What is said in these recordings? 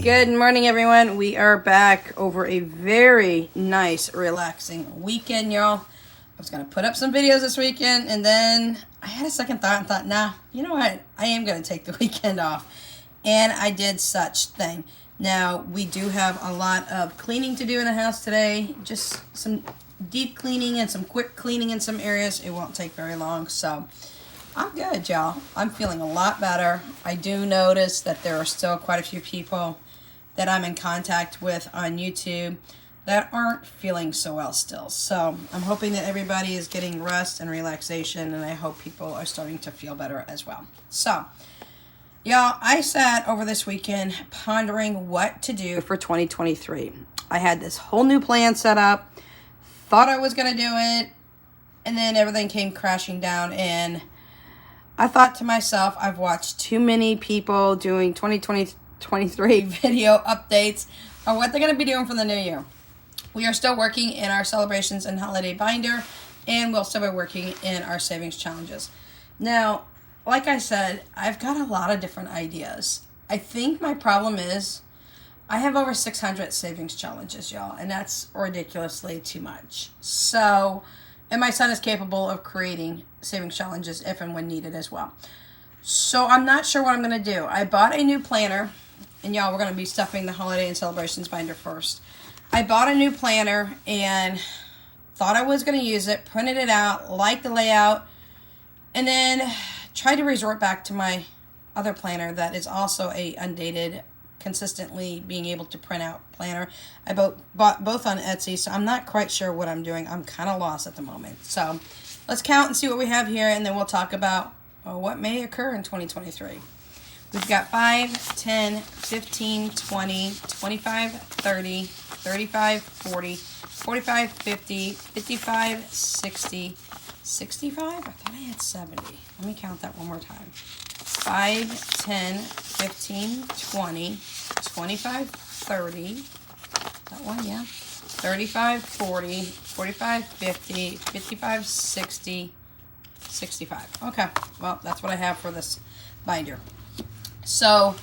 Good morning, everyone. We are back over a very nice, relaxing weekend, y'all. I was going to put up some videos this weekend, and then I had a second thought and thought, nah, you know what? I am going to take the weekend off. And I did such thing. Now, we do have a lot of cleaning to do in the house today. Just some deep cleaning and some quick cleaning in some areas. It won't take very long, so I'm good, y'all. I'm feeling a lot better. I do notice that there are still quite a few people that I'm in contact with on YouTube that aren't feeling so well still. So I'm hoping that everybody is getting rest and relaxation, and I hope people are starting to feel better as well. So, y'all, I sat over this weekend pondering what to do for 2023. I had this whole new plan set up, thought I was going to do it, and then everything came crashing down, and I thought to myself, I've watched too many people doing 2023 video updates on what they're going to be doing for the new year. We are still working in our celebrations and holiday binder, and we'll still be working in our savings challenges. Now, like I said, I've got a lot of different ideas. I think my problem is I have over 600 savings challenges, y'all, and that's ridiculously too much. So, and my son is capable of creating savings challenges if and when needed as well. So I'm not sure what I'm going to do. I bought a new planner, and y'all, we're going to be stuffing the holiday and celebrations binder first. I bought a new planner and thought I was going to use it, printed it out, liked the layout, and then tried to resort back to my other planner that is also a undated, consistently being able to print out planner. I bought both on Etsy, so I'm not quite sure what I'm doing. I'm kind of lost at the moment. So let's count and see what we have here, and then we'll talk about what may occur in 2023. We've got 5, 10, 15, 20, 25, 30, 35, 40, 45, 50, 55, 60, 65? I thought I had 70. Let me count that one more time. 5, 10, 15, 20, 25, 30. That one, yeah. 35, 40, 45, 50, 55, 60, 65. Okay, well, that's what I have for this binder. So,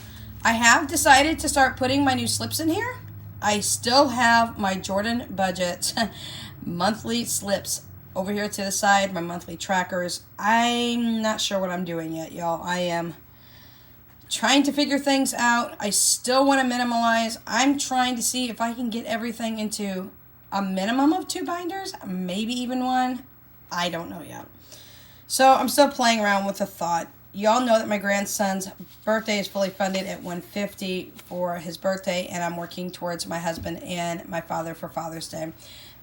I have decided to start putting my new slips in here. I still have my Jordan Budget monthly slips over here to the side, my monthly trackers. I'm not sure what I'm doing yet, y'all. I am trying to figure things out. I still want to minimalize. I'm trying to see if I can get everything into a minimum of 2 binders, maybe even 1. I don't know yet. So I'm still playing around with the thought. Y'all know that my grandson's birthday is fully funded at $150 for his birthday, and I'm working towards my husband and my father for Father's Day.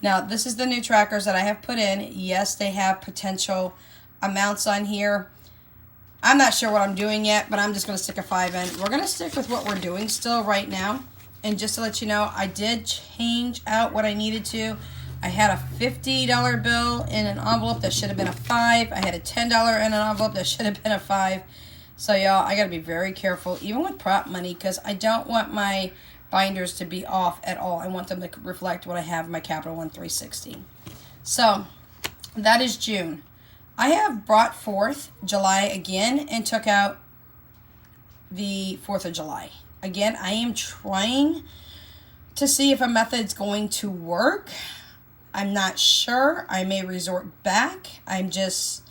Now, this is the new trackers that I have put in. Yes, they have potential amounts on here. I'm not sure what I'm doing yet, but I'm just going to stick a 5 in. We're going to stick with what we're doing still right now. And just to let you know, I did change out what I needed to. I had a $50 bill in an envelope that should have been a 5. I had a $10 in an envelope that should have been a 5. So, y'all, I got to be very careful, even with prop money, because I don't want my binders to be off at all. I want them to reflect what I have in my Capital One 360. So, that is June. I have brought forth July again and took out the 4th of July. Again, I am trying to see if a method's going to work. I'm not sure. I may resort back. I'm at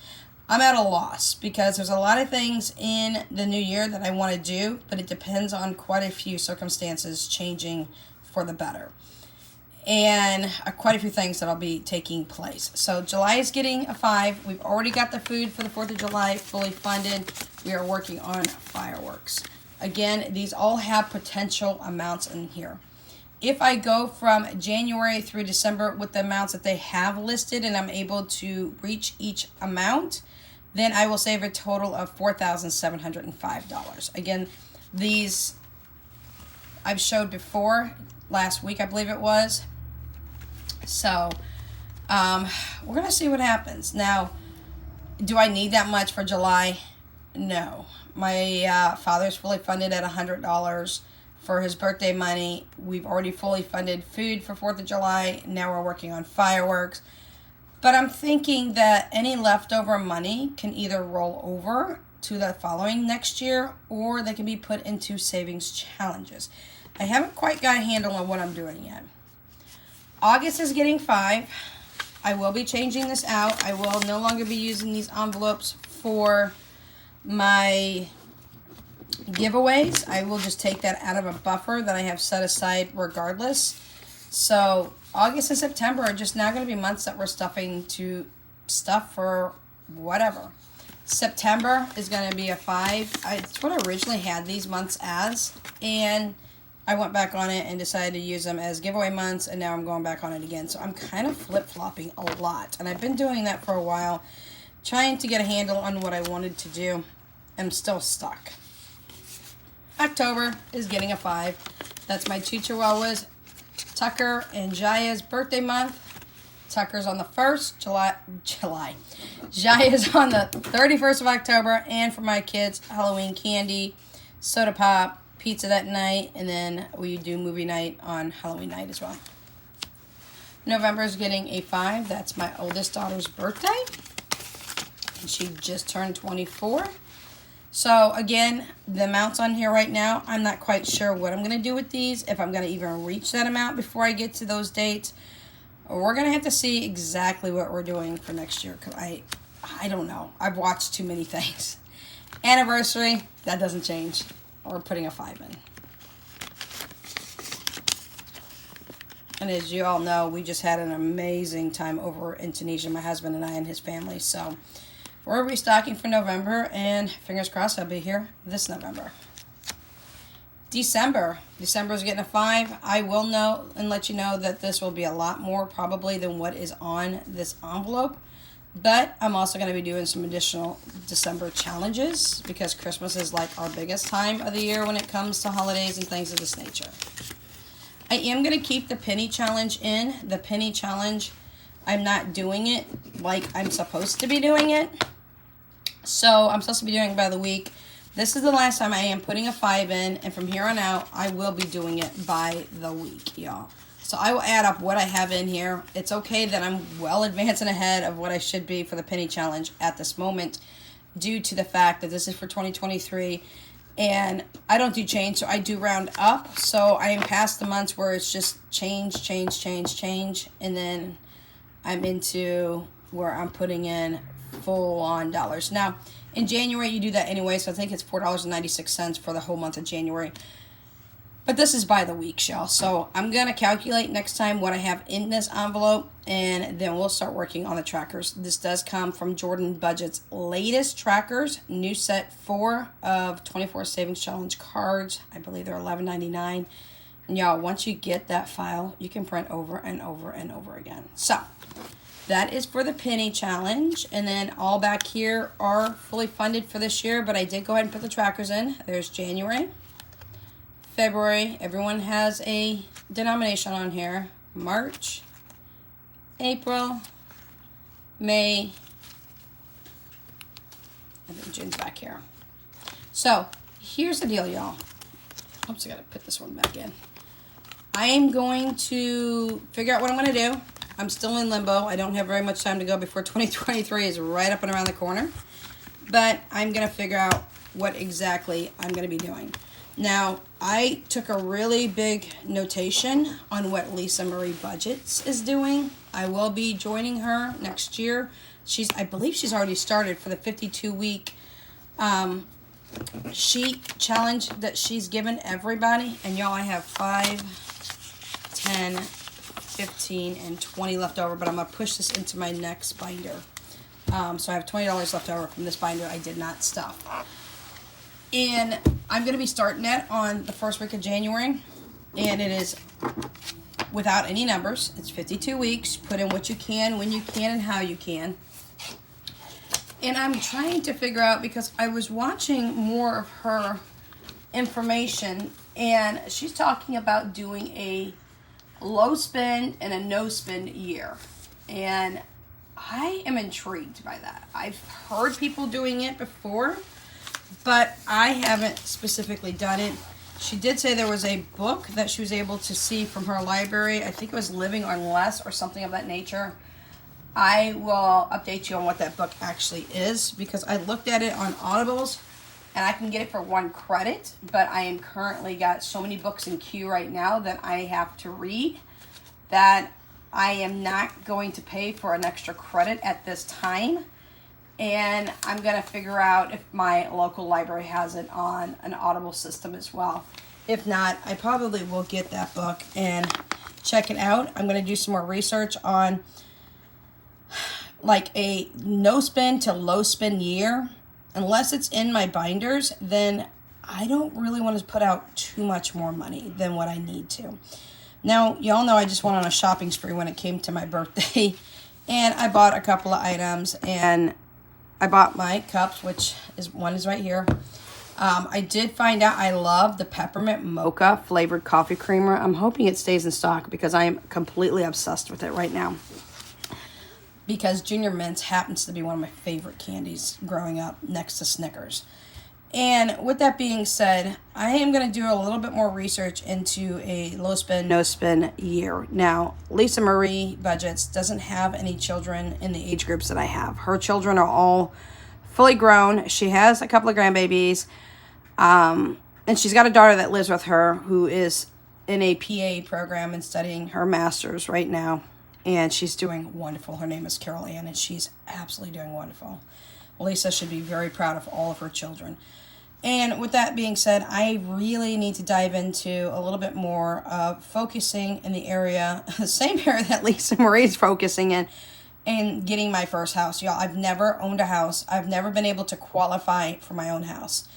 a loss because there's a lot of things in the new year that I want to do, but it depends on quite a few circumstances changing for the better. And quite a few things that'll be taking place. So July is getting a 5. We've already got the food for the 4th of July fully funded. We are working on fireworks. Again, these all have potential amounts in here. If I go from January through December with the amounts that they have listed and I'm able to reach each amount, then I will save a total of $4,705. Again, these I've showed before, last week I believe it was. So, we're going to see what happens. Now, do I need that much for July? No. My father's fully funded at $100. For his birthday money. We've already fully funded food for 4th of July. Now we're working on fireworks. But I'm thinking that any leftover money can either roll over to the following next year, or they can be put into savings challenges. I haven't quite got a handle on what I'm doing yet. August is getting 5. I will be changing this out. I will no longer be using these envelopes for my giveaways. I will just take that out of a buffer that I have set aside regardless. So August and September are just now going to be months that we're stuffing to stuff for whatever. September is going to be a 5. It's what I originally had these months as, and I went back on it and decided to use them as giveaway months, and now I'm going back on it again. So I'm kind of flip-flopping a lot, and I've been doing that for a while, trying to get a handle on what I wanted to do. I'm still stuck. October is getting a 5. That's my two Chihuahuas, Tucker and Jaya's birthday month. Tucker's on the 1st, July. Jaya's on the 31st of October, and for my kids, Halloween candy, soda pop, pizza that night, and then we do movie night on Halloween night as well. November is getting a 5. That's my oldest daughter's birthday, and she just turned 24. So again, the amounts on here right now, I'm not quite sure what I'm going to do with these, if I'm going to even reach that amount before I get to those dates. We're going to have to see exactly what we're doing for next year, because I don't know. I've watched too many things. Anniversary, that doesn't change. We're putting a 5 in. And as you all know, we just had an amazing time over in Tunisia, my husband and I and his family. So we're restocking for November, and fingers crossed I'll be here this November. December is getting a 5. I will know and let you know that this will be a lot more probably than what is on this envelope. But I'm also going to be doing some additional December challenges, because Christmas is like our biggest time of the year when it comes to holidays and things of this nature. I am going to keep the penny challenge in. The penny challenge, I'm not doing it like I'm supposed to be doing it. So I'm supposed to be doing it by the week. This is the last time I am putting a 5 in, and from here on out, I will be doing it by the week, y'all. So I will add up what I have in here. It's okay that I'm well advancing ahead of what I should be for the penny challenge at this moment, due to the fact that this is for 2023, and I don't do change, so I do round up. So I am past the months where it's just change, and then I'm into where I'm putting in full-on dollars. Now, in January, you do that anyway, so I think it's $4.96 for the whole month of January. But this is by the week, y'all. So I'm going to calculate next time what I have in this envelope, and then we'll start working on the trackers. This does come from Jordan Budget's latest trackers, new set 4 of 24 Savings Challenge cards. I believe they're $11.99. And y'all, once you get that file, you can print over and over and over again. So that is for the penny challenge, and then all back here are fully funded for this year, but I did go ahead and put the trackers in. There's January, February, everyone has a denomination on here, March, April, May, and then June's back here. So here's the deal, y'all. Oops, I gotta put this one back in. I am going to figure out what I'm gonna do. I'm still in limbo. I don't have very much time to go before 2023 is right up and around the corner. But I'm going to figure out what exactly I'm going to be doing. Now, I took a really big notation on what Lisa Marie Budgets is doing. I will be joining her next year. I believe she's already started for the 52-week sheet challenge that she's given everybody. And y'all, I have 5, 10, 15, and 20 left over, but I'm going to push this into my next binder. So I have $20 left over from this binder I did not stuff. And I'm going to be starting it on the first week of January, and it is without any numbers. It's 52 weeks. Put in what you can, when you can, and how you can. And I'm trying to figure out, because I was watching more of her information, and she's talking about doing a low spend and a no spend year, and I am intrigued by that. I've heard people doing it before, but I haven't specifically done it. She did say there was a book that she was able to see from her library. I think it was Living on Less or something of that nature. I will update you on what that book actually is, because I looked at it on Audibles and I can get it for 1 credit, but I am currently got so many books in queue right now that I have to read that I am not going to pay for an extra credit at this time. And I'm going to figure out if my local library has it on an Audible system as well. If not, I probably will get that book and check it out. I'm going to do some more research on like a no spin to low spin year. Unless it's in my binders, then I don't really want to put out too much more money than what I need to. Now, y'all know I just went on a shopping spree when it came to my birthday, and I bought a couple of items, and I bought my cups, which is one is right here. I did find out I love the peppermint mocha flavored coffee creamer. I'm hoping it stays in stock because I am completely obsessed with it right now. Because Junior Mints happens to be one of my favorite candies growing up next to Snickers. And with that being said, I am going to do a little bit more research into a low spin, no spin year. Now, Lisa Marie Budgets doesn't have any children in the age groups that I have. Her children are all fully grown. She has a couple of grandbabies. And she's got a daughter that lives with her who is in a PA program and studying her master's right now. And she's doing wonderful. Her name is Carol Ann, and she's absolutely doing wonderful. Lisa should be very proud of all of her children. And with that being said, I really need to dive into a little bit more of focusing in the area, the same area that Lisa Marie's focusing in, and getting my first house. Y'all, I've never owned a house. I've never been able to qualify for my own house.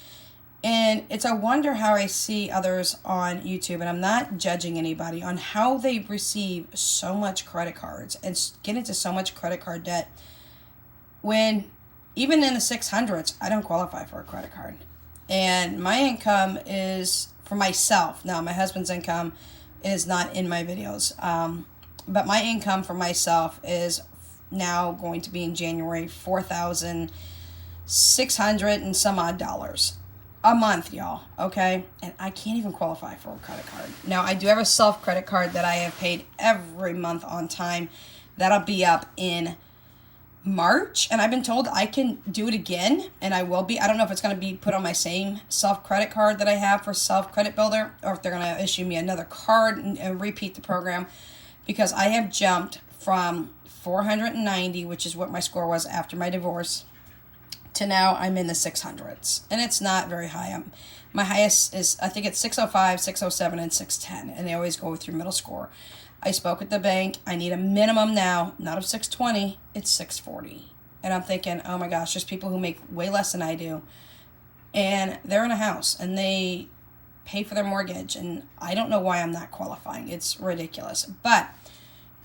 And it's a wonder how I see others on YouTube, and I'm not judging anybody, on how they receive so much credit cards and get into so much credit card debt when even in the 600s, I don't qualify for a credit card. And my income is for myself. Now, my husband's income is not in my videos. But my income for myself is now going to be in January $4,600 and some odd dollars a month, y'all. Okay? And I can't even qualify for a credit card. Now, I do have a self credit card that I have paid every month on time. That'll be up in March, and I've been told I can do it again, and I will be. I don't know if it's going to be put on my same self-credit card that I have for Self-Credit Builder, or if they're going to issue me another card and repeat the program, because I have jumped from 490, which is what my score was after my divorce, to now I'm in the 600s, and it's not very high. My highest is, I think it's 605, 607, and 610, and they always go with your middle score. I spoke at the bank. I need a minimum now, not of 620, it's 640. And I'm thinking, oh my gosh, there's people who make way less than I do. And they're in a house and they pay for their mortgage. And I don't know why I'm not qualifying. It's ridiculous. But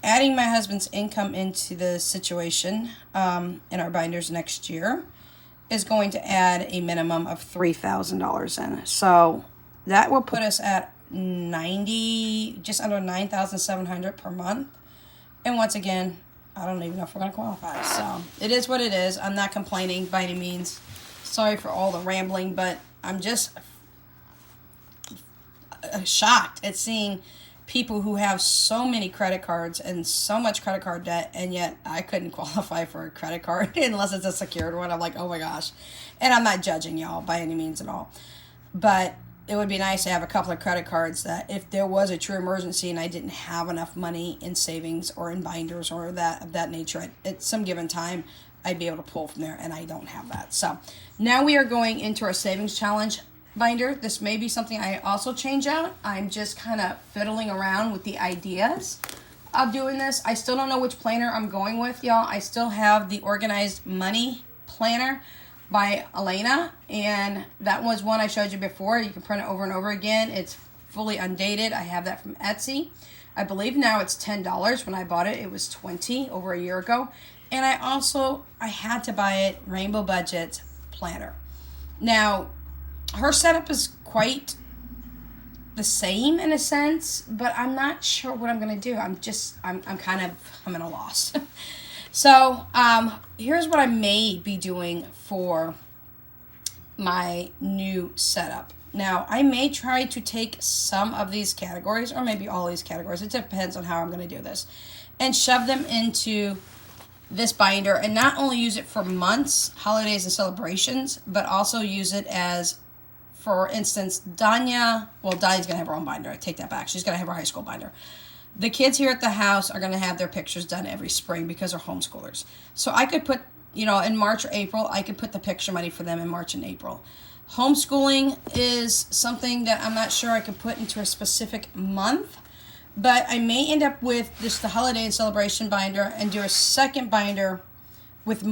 adding my husband's income into the situation in our binders next year is going to add a minimum of $3,000 in. So that will put us at just under 9,700 per month. And once again, I don't even know if we're going to qualify. So it is what it is. I'm not complaining by any means. Sorry for all the rambling, but I'm just shocked at seeing people who have so many credit cards and so much credit card debt, and yet I couldn't qualify for a credit card unless it's a secured one. I'm like, oh my gosh. And I'm not judging y'all by any means at all. But it would be nice to have a couple of credit cards that if there was a true emergency and I didn't have enough money in savings or in binders or that of that nature, at some given time, I'd be able to pull from there, and I don't have that. So now we are going into our savings challenge binder. This may be something I also change out. I'm just kind of fiddling around with the ideas of doing this. I still don't know which planner I'm going with, y'all. I still have the Organized Money Planner by Elena, and that was one I showed you before. You can print it over and over again. It's fully undated. I have that from Etsy. I believe now it's $10. When I bought it, it was $20 over a year ago. And I had to buy it, Rainbow Budget Planner. Now, her setup is quite the same in a sense, but I'm not sure what I'm going to do. I'm in a loss. So, here's what I may be doing for my new setup. Now, I may try to take some of these categories, or maybe all these categories, it depends on how I'm going to do this, and shove them into this binder and not only use it for months, holidays, and celebrations, but also use it as, for instance, Danya's going to have her own binder. I take that back. She's going to have her high school binder. The kids here at the house are going to have their pictures done every spring because they're homeschoolers. So I could put, in March or April, I could put the picture money for them in March and April. Homeschooling is something that I'm not sure I could put into a specific month, but I may end up with just the holiday and celebration binder and do a second binder with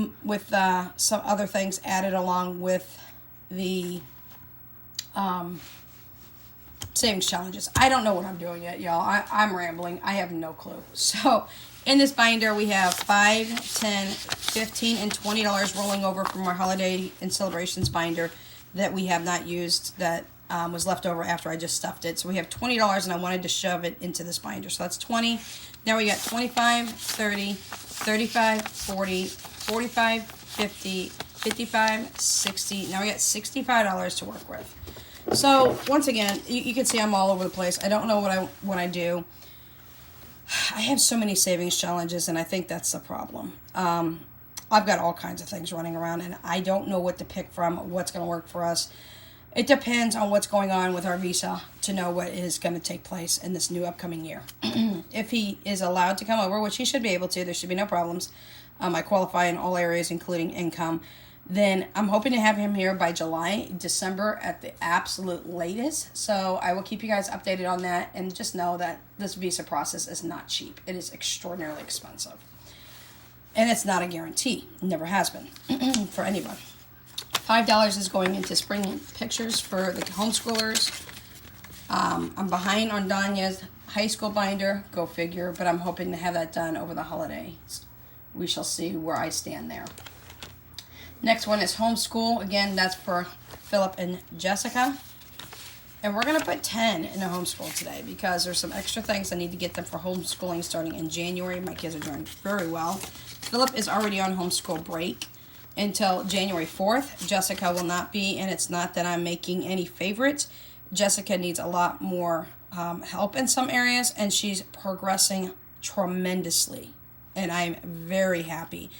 some other things added along with the savings challenges. I don't know what I'm doing yet, y'all. I'm rambling. I have no clue. So in this binder, we have $5, $10, $15, and $20 rolling over from our holiday and celebrations binder that we have not used, that was left over after I just stuffed it. So we have $20, and I wanted to shove it into this binder. So that's 20. Now we got 25, 30, 35, 40, 45, 50, 55, 60. Now we got $65 to work with. So once again, you can see I'm all over the place. I don't know what I do. I have so many savings challenges, and I think that's the problem. I've got all kinds of things running around, and I don't know what to pick from, what's going to work for us. It depends on what's going on with our visa to know what is going to take place in this new upcoming year. If he is allowed to come over, which he should be able to, there should be no problems. I qualify in all areas, including income. Then I'm hoping to have him here by July, December at the absolute latest. So I will keep you guys updated on that, and just know that this visa process is not cheap. It is extraordinarily expensive. And it's not a guarantee. It never has been for anyone. $5 is going into spring pictures for the homeschoolers. I'm behind on Danya's high school binder, go figure, but I'm hoping to have that done over the holidays. We shall see where I stand there. Next one is homeschool. Again, that's for Philip and Jessica. And we're going to put 10 in the homeschool today because there's some extra things I need to get them for homeschooling starting in January. My kids are doing very well. Philip is already on homeschool break until January 4th. Jessica will not be, and it's not that I'm making any favorites. Jessica needs a lot more help in some areas, and she's progressing tremendously, and I'm very happy.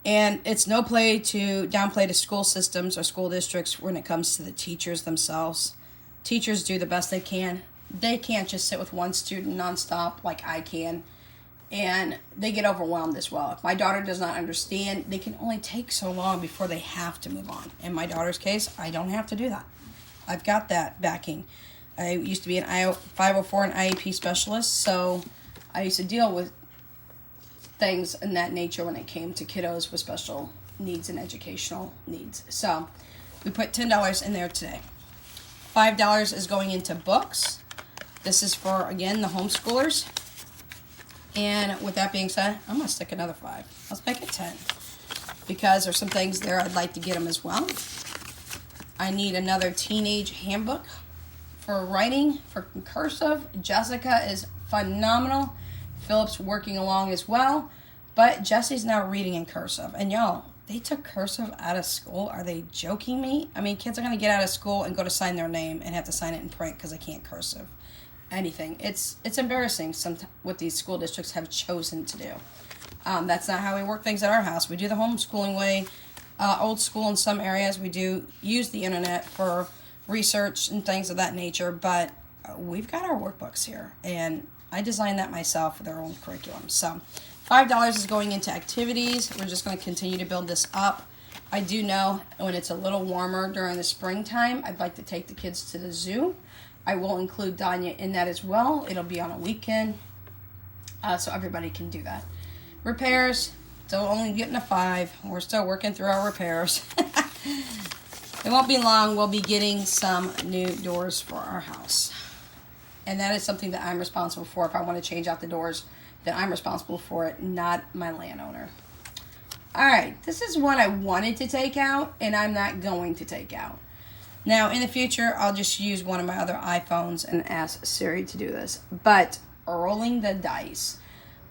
And it's no play to downplay the school systems or school districts when it comes to the teachers themselves. Teachers do the best they can. They can't just sit with one student nonstop like I can. And they get overwhelmed as well. If my daughter does not understand, they can only take so long before they have to move on. In my daughter's case, I don't have to do that. I've got that backing. I used to be an 504 and IEP specialist, so I used to deal with things in that nature when it came to kiddos with special needs and educational needs. So we put $10 in there today. $5 is going into books. This is for, again, the homeschoolers. And with that being said, I'm going to stick another 5. Let's make it 10. Because there's some things there I'd like to get them as well. I need another teenage handbook for writing, for cursive. Jessica is phenomenal. Philip's working along as well. But Jesse's now reading in cursive. And y'all, they took cursive out of school. Are they joking me? I mean, kids are going to get out of school and go to sign their name and have to sign it in print because they can't cursive anything. It's embarrassing what these school districts have chosen to do. That's not how we work things at our house. We do the homeschooling way, old school in some areas. We do use the internet for research and things of that nature, but we've got our workbooks here, and I designed that myself for their own curriculum. So $5 is going into activities. We're just going to continue to build this up. I do know when it's a little warmer during the springtime, I'd like to take the kids to the zoo. I will include Danya in that as well. It'll be on a weekend, so everybody can do that. Repairs, still only getting a 5. We're still working through our repairs. It won't be long. We'll be getting some new doors for our house. And that is something that I'm responsible for. If I want to change out the doors, then I'm responsible for it, not my landowner. All right, this is one I wanted to take out, and I'm not going to take out. Now, in the future, I'll just use one of my other iPhones and ask Siri to do this. But rolling the dice.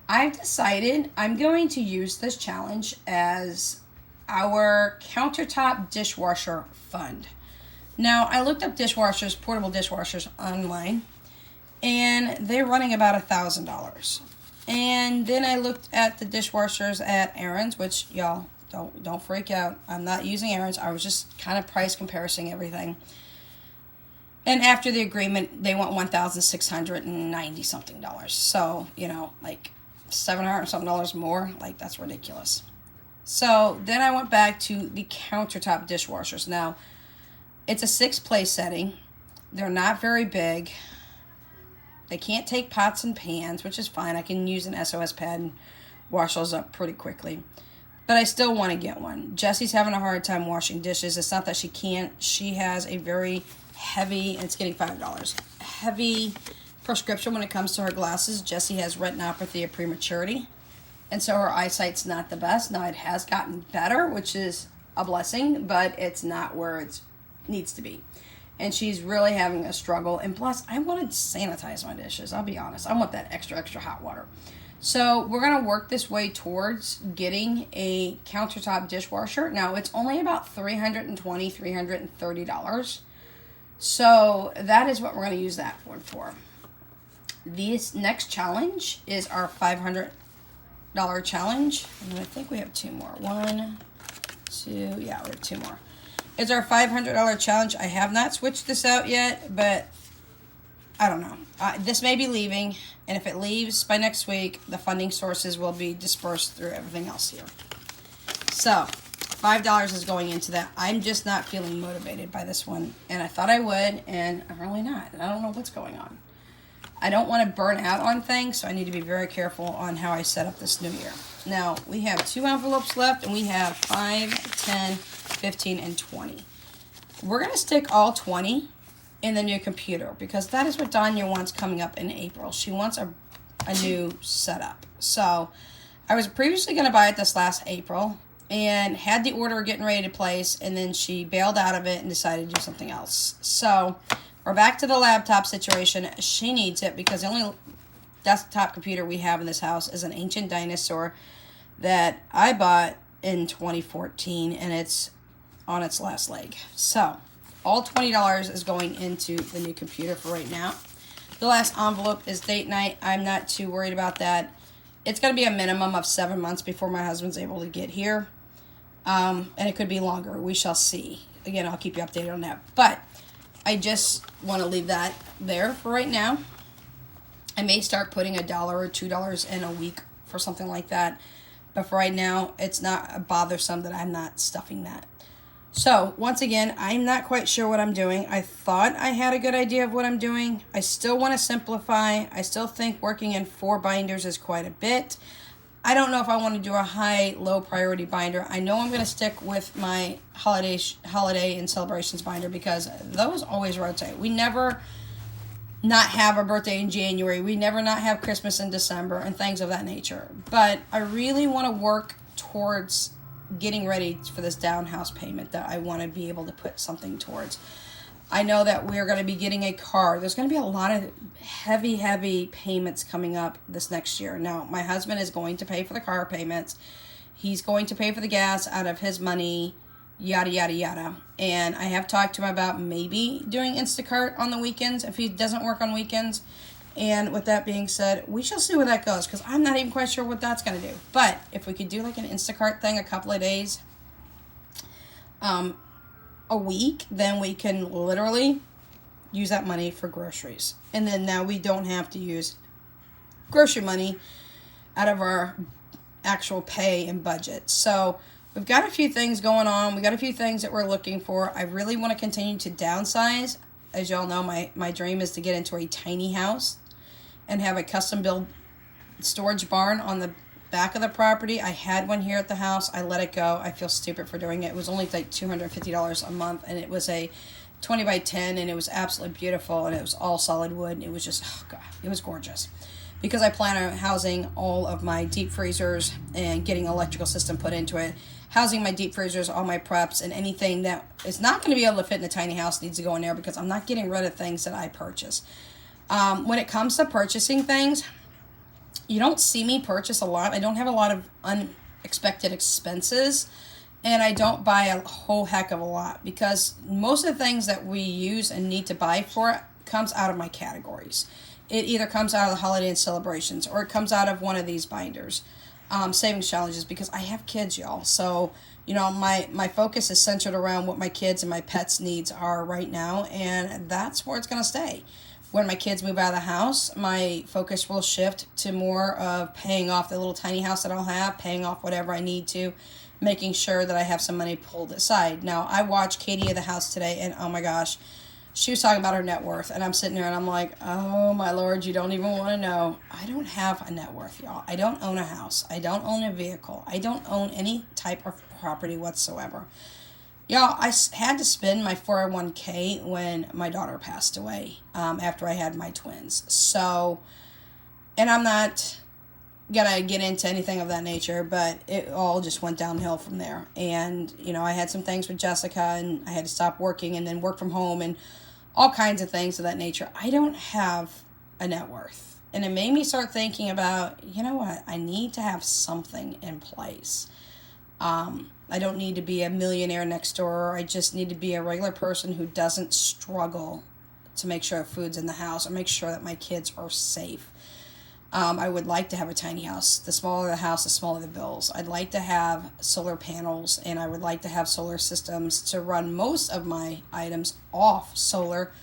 I've decided I'm going to use this challenge as our countertop dishwasher fund. Now, I looked up dishwashers, portable dishwashers online, and they're running about $1,000. And then I looked at the dishwashers at Aaron's, which y'all don't freak out. I'm not using Aaron's. I was just kind of price comparing everything. And after the agreement, they want $1,690 something. So, you know, like $700 something more. Like, that's ridiculous. So then I went back to the countertop dishwashers. Now, it's a 6-place setting. They're not very big. They can't take pots and pans, which is fine. I can use an SOS pad and wash those up pretty quickly. But I still want to get one. Jessie's having a hard time washing dishes. It's not that she can't. She has a very heavy, and it's getting $5, heavy prescription when it comes to her glasses. Jessie has retinopathy of prematurity. And so her eyesight's not the best. Now, it has gotten better, which is a blessing, but it's not where it needs to be. And she's really having a struggle. And plus, I wanted to sanitize my dishes. I'll be honest. I want that extra hot water. So we're going to work this way towards getting a countertop dishwasher. Now, it's only about $320, $330. So that is what we're going to use that one for. This next challenge is our $500 challenge. And I think we have 2 more. 1, 2, yeah, we have 2 more. It's our $500 challenge. I have not switched this out yet, but I don't know. This may be leaving, and if it leaves by next week, the funding sources will be dispersed through everything else here. So, $5 is going into that. I'm just not feeling motivated by this one, and I thought I would, and I'm really not. I don't know what's going on. I don't want to burn out on things, so I need to be very careful on how I set up this new year. Now, we have 2 envelopes left, and we have 5, 10, 15, and 20. We're going to stick all 20 in the new computer because that is what Danya wants coming up in April. She wants a new setup. So I was previously going to buy it this last April and had the order getting ready to place, and then she bailed out of it and decided to do something else. So we're back to the laptop situation. She needs it because the only desktop computer we have in this house is an ancient dinosaur that I bought in 2014, and it's on its last leg. So all $20 is going into the new computer for right now. The last envelope is date night. I'm not too worried about that. It's going to be a minimum of 7 months before my husband's able to get here. And it could be longer. We shall see. Again, I'll keep you updated on that. But I just want to leave that there for right now. I may start putting $1 or $2 in a week for something like that. But for right now, it's not bothersome that I'm not stuffing that. So, once again, I'm not quite sure what I'm doing. I thought I had a good idea of what I'm doing. I still want to simplify. I still think working in 4 binders is quite a bit. I don't know if I want to do a high, low priority binder. I know I'm going to stick with my holiday and celebrations binder because those always rotate. We never not have a birthday in January. We never not have Christmas in December and things of that nature. But I really want to work towards getting ready for this down house payment that I want to be able to put something towards. I know that we're going to be getting a car. There's going to be a lot of heavy payments coming up this next year. Now, my husband is going to pay for the car payments. He's going to pay for the gas out of his money, yada, yada, yada. And I have talked to him about maybe doing Instacart on the weekends if he doesn't work on weekends. And with that being said, we shall see where that goes because I'm not even quite sure what that's going to do. But if we could do like an Instacart thing a couple of days a week, then we can literally use that money for groceries. And then now we don't have to use grocery money out of our actual pay and budget. So we've got a few things going on. We got a few things that we're looking for. I really want to continue to downsize. As y'all know, my dream is to get into a tiny house and have a custom built storage barn on the back of the property. I had one here at the house. I let it go. I feel stupid for doing it. It was only like $250 a month, and it was a 20 by 10, and it was absolutely beautiful, and it was all solid wood, and it was just, oh God, it was gorgeous. Because I plan on housing all of my deep freezers and getting an electrical system put into it, housing my deep freezers, all my preps, and anything that is not going to be able to fit in a tiny house needs to go in there because I'm not getting rid of things that I purchase. When it comes to purchasing things, you don't see me purchase a lot. I don't have a lot of unexpected expenses, and I don't buy a whole heck of a lot because most of the things that we use and need to buy for it comes out of my categories. it either comes out of the holiday and celebrations, or it comes out of one of these binders, savings challenges, because I have kids, y'all. So, you know, my focus is centered around what my kids and my pets' needs are right now, and that's where it's going to stay. When my kids move out of the house, my focus will shift to more of paying off the little tiny house that I'll have, paying off whatever I need to, making sure that I have some money pulled aside. Now, I watched Katie of the house today, and oh my gosh, she was talking about her net worth, and I'm sitting there and I'm like, oh my Lord, you don't even want to know. I don't have a net worth, y'all. I don't own a house. I don't own a vehicle. I don't own any type of property whatsoever. Y'all, I had to spend my 401k when my daughter passed away, after I had my twins. So, and I'm not gonna get into anything of that nature, but it all just went downhill from there. And, you know, I had some things with Jessica, and I had to stop working and then work from home and all kinds of things of that nature. I don't have a net worth. And it made me start thinking about, you know what, I need to have something in place. I don't need to be a millionaire next door. I just need to be a regular person who doesn't struggle to make sure food's in the house or make sure that my kids are safe. I would like to have a tiny house. The smaller the house, the smaller the bills. I'd like to have solar panels, and I would like to have solar systems to run most of my items off solar.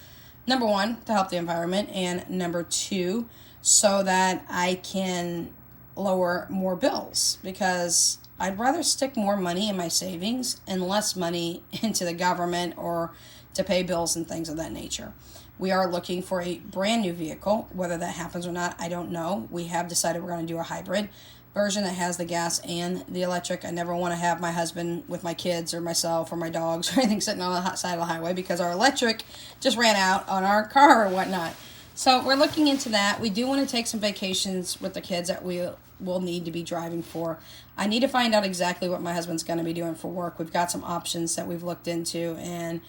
Number one, to help the environment, and number two, so that I can lower more bills, because I'd rather stick more money in my savings and less money into the government or to pay bills and things of that nature. We are looking for a brand new vehicle. Whether that happens or not, I don't know. We have decided we're going to do a hybrid version that has the gas and the electric. I never want to have my husband with my kids or myself or my dogs or anything sitting on the hot side of the highway, because our electric just ran out on our car or whatnot. So we're looking into that. We do want to take some vacations with the kids that we will need to be driving for. I need to find out exactly what my husband's going to be doing for work. We've got some options that we've looked into, and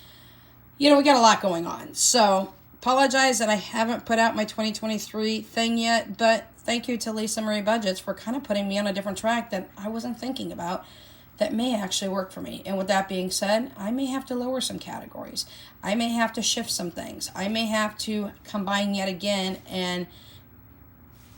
you know, we got a lot going on. So, apologize that I haven't put out my 2023 thing yet, but thank you to Lisa Marie Budgets for kind of putting me on a different track that I wasn't thinking about that may actually work for me. And with that being said, I may have to lower some categories. I may have to shift some things. I may have to combine yet again and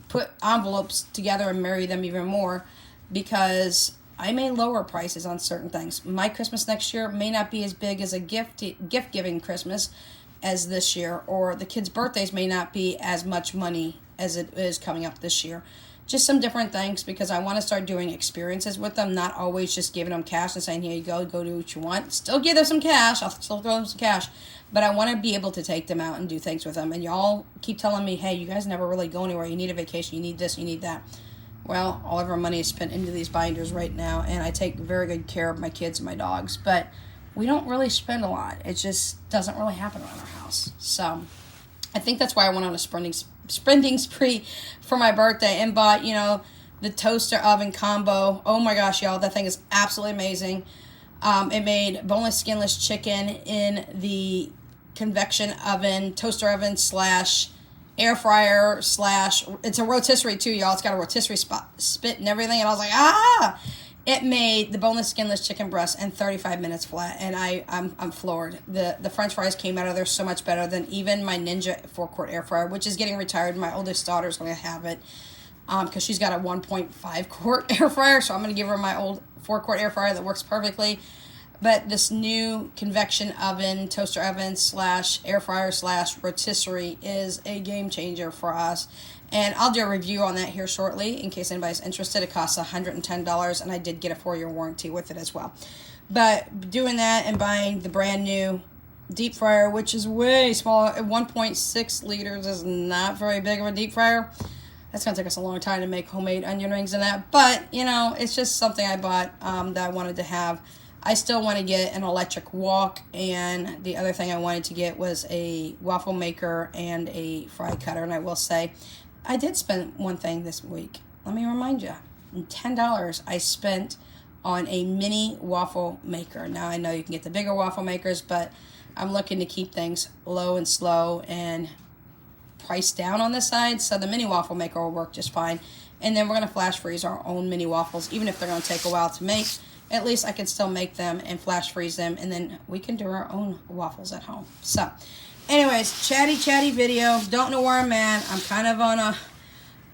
put envelopes together and marry them even more, because I may lower prices on certain things. My Christmas next year may not be as big as a gift-giving Christmas as this year, or the kids' birthdays may not be as much money as it is coming up this year. Just some different things, because I want to start doing experiences with them, not always just giving them cash and saying, here you go do what you want. Still give them some cash. I'll still throw them some cash. But I want to be able to take them out and do things with them. And y'all keep telling me, hey, you guys never really go anywhere. You need a vacation. You need this. You need that. Well, all of our money is spent into these binders right now, and I take very good care of my kids and my dogs, but we don't really spend a lot. It just doesn't really happen around our house. So I think that's why I went on a spending spree for my birthday and bought, you know, the toaster oven combo. Oh my gosh, y'all, that thing is absolutely amazing. It made boneless, skinless chicken in the convection oven, toaster oven / air fryer / it's a rotisserie too, y'all. It's got a rotisserie spit and everything. And I was like, it made the boneless, skinless chicken breast in 35 minutes flat. And I'm floored. The French fries came out of there so much better than even my Ninja 4-quart air fryer, which is getting retired. My oldest daughter is going to have it because she's got a 1.5 quart air fryer. So I'm going to give her my old 4-quart air fryer that works perfectly. But this new convection oven, toaster oven / air fryer / rotisserie is a game changer for us. And I'll do a review on that here shortly in case anybody's interested. It costs $110, and I did get a 4-year warranty with it as well. But doing that and buying the brand new deep fryer, which is way smaller, 1.6 liters is not very big of a deep fryer. That's going to take us a long time to make homemade onion rings and that. But, you know, it's just something I bought that I wanted to have. I still want to get an electric wok, and the other thing I wanted to get was a waffle maker and a fry cutter. And I will say, I did spend one thing this week. Let me remind you, $10 I spent on a mini waffle maker. Now, I know you can get the bigger waffle makers, but I'm looking to keep things low and slow and price down on this side, so the mini waffle maker will work just fine. And then we're going to flash freeze our own mini waffles, even if they're going to take a while to make. at least I can still make them and flash freeze them, and then we can do our own waffles at home. So anyways, chatty video. Don't know where I'm at. I'm kind of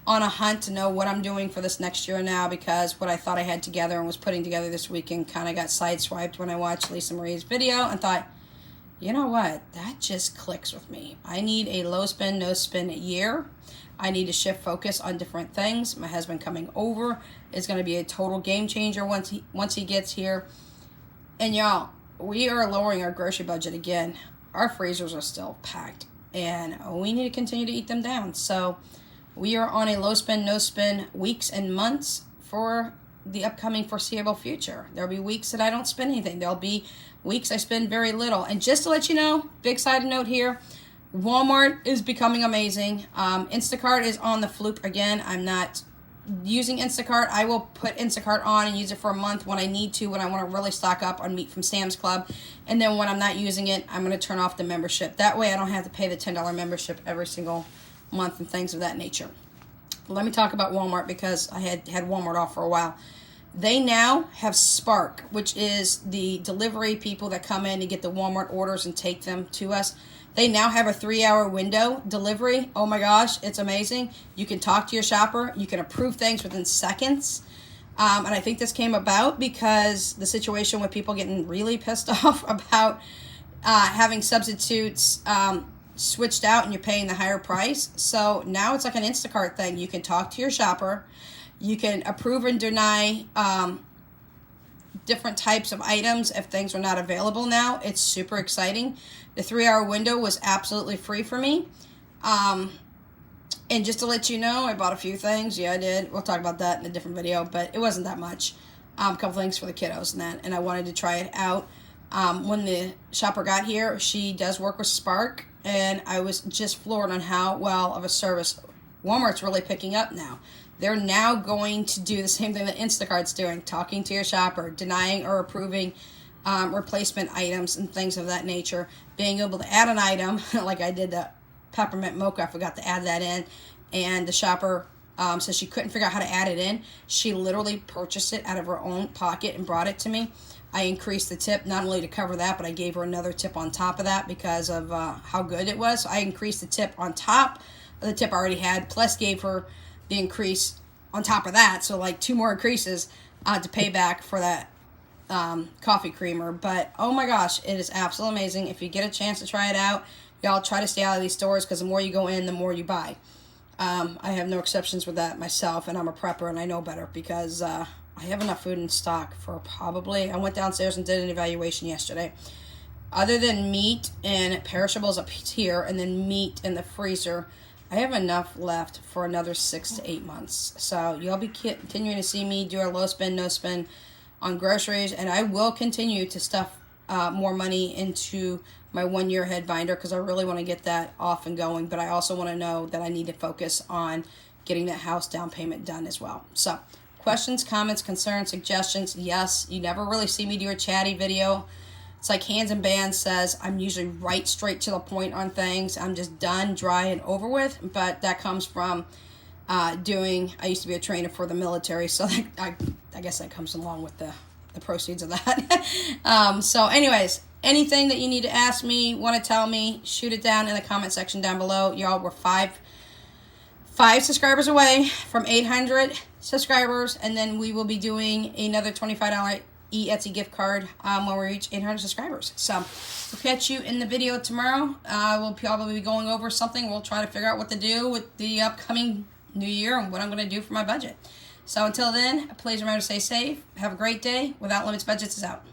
on a hunt to know what I'm doing for this next year now, because what I thought I had together and was putting together this weekend kind of got sideswiped when I watched Lisa Marie's video and thought, you know what, that just clicks with me. I need a low spend, no spend year. I need to shift focus on different things. My husband coming over is going to be a total game changer once he gets here. And y'all, we are lowering our grocery budget again. Our freezers are still packed, and we need to continue to eat them down. So we are on a low spend, no spend weeks and months for the upcoming foreseeable future. There'll be weeks that I don't spend anything. There'll be weeks I spend very little. And just to let you know, big side note here, Walmart is becoming amazing. Instacart is on the fluke again. I'm not using Instacart. I will put Instacart on and use it for a month when I need to, when I want to really stock up on meat from Sam's Club. And then when I'm not using it, I'm going to turn off the membership. That way I don't have to pay the $10 membership every single month and things of that nature. Let me talk about Walmart, because I had Walmart off for a while. They now have Spark, which is the delivery people that come in and get the Walmart orders and take them to us. They now have a 3-hour window delivery. Oh my gosh, it's amazing. You can talk to your shopper. You can approve things within seconds. And I think this came about because the situation with people getting really pissed off about having substitutes switched out and you're paying the higher price. So now it's like an Instacart thing. You can talk to your shopper. You can approve and deny different types of items if things are not available now. It's super exciting. The 3-hour window was absolutely free for me. And just to let you know, I bought a few things. Yeah, I did. We'll talk about that in a different video, but it wasn't that much. A couple things for the kiddos and that, and I wanted to try it out. When the shopper got here, she does work with Spark, and I was just floored on how well of a service Walmart's really picking up now. They're now going to do the same thing that Instacart's doing, talking to your shopper, denying or approving replacement items and things of that nature, being able to add an item, like I did the peppermint mocha, I forgot to add that in, and the shopper says she couldn't figure out how to add it in. She literally purchased it out of her own pocket and brought it to me. I increased the tip not only to cover that, but I gave her another tip on top of that because of how good it was. So I increased the tip on top of the tip I already had, plus gave her the increase on top of that. So like 2 more increases to pay back for that coffee creamer. But oh my gosh, it is absolutely amazing. If you get a chance to try it out, y'all try to stay out of these stores, because the more you go in, the more you buy. I have no exceptions with that myself, and I'm a prepper and I know better, because I have enough food in stock for probably, I went downstairs and did an evaluation yesterday. Other than meat and perishables up here, and then meat in the freezer, I have enough left for another 6 to 8 months. So you'll be continuing to see me do a low spend, no spend on groceries, and I will continue to stuff more money into my 1-year ahead binder, because I really want to get that off and going. But I also want to know that I need to focus on getting that house down payment done as well. So questions, comments, concerns, suggestions? Yes, you never really see me do a chatty video. It's like Hands and Bands says, I'm usually right straight to the point on things. I'm just done, dry, and over with. But that comes from I used to be a trainer for the military, so I guess that comes along with the proceeds of that. So anyways, anything that you need to ask me, want to tell me, shoot it down in the comment section down below. Y'all, we're five subscribers away from 800 subscribers, and then we will be doing another $25 Etsy gift card when we reach 800 subscribers. So we'll catch you in the video tomorrow. We'll probably be going over something. We'll try to figure out what to do with the upcoming new year and what I'm going to do for my budget. So until then, please remember to stay safe. Have a great day. Without Limits Budgets is out.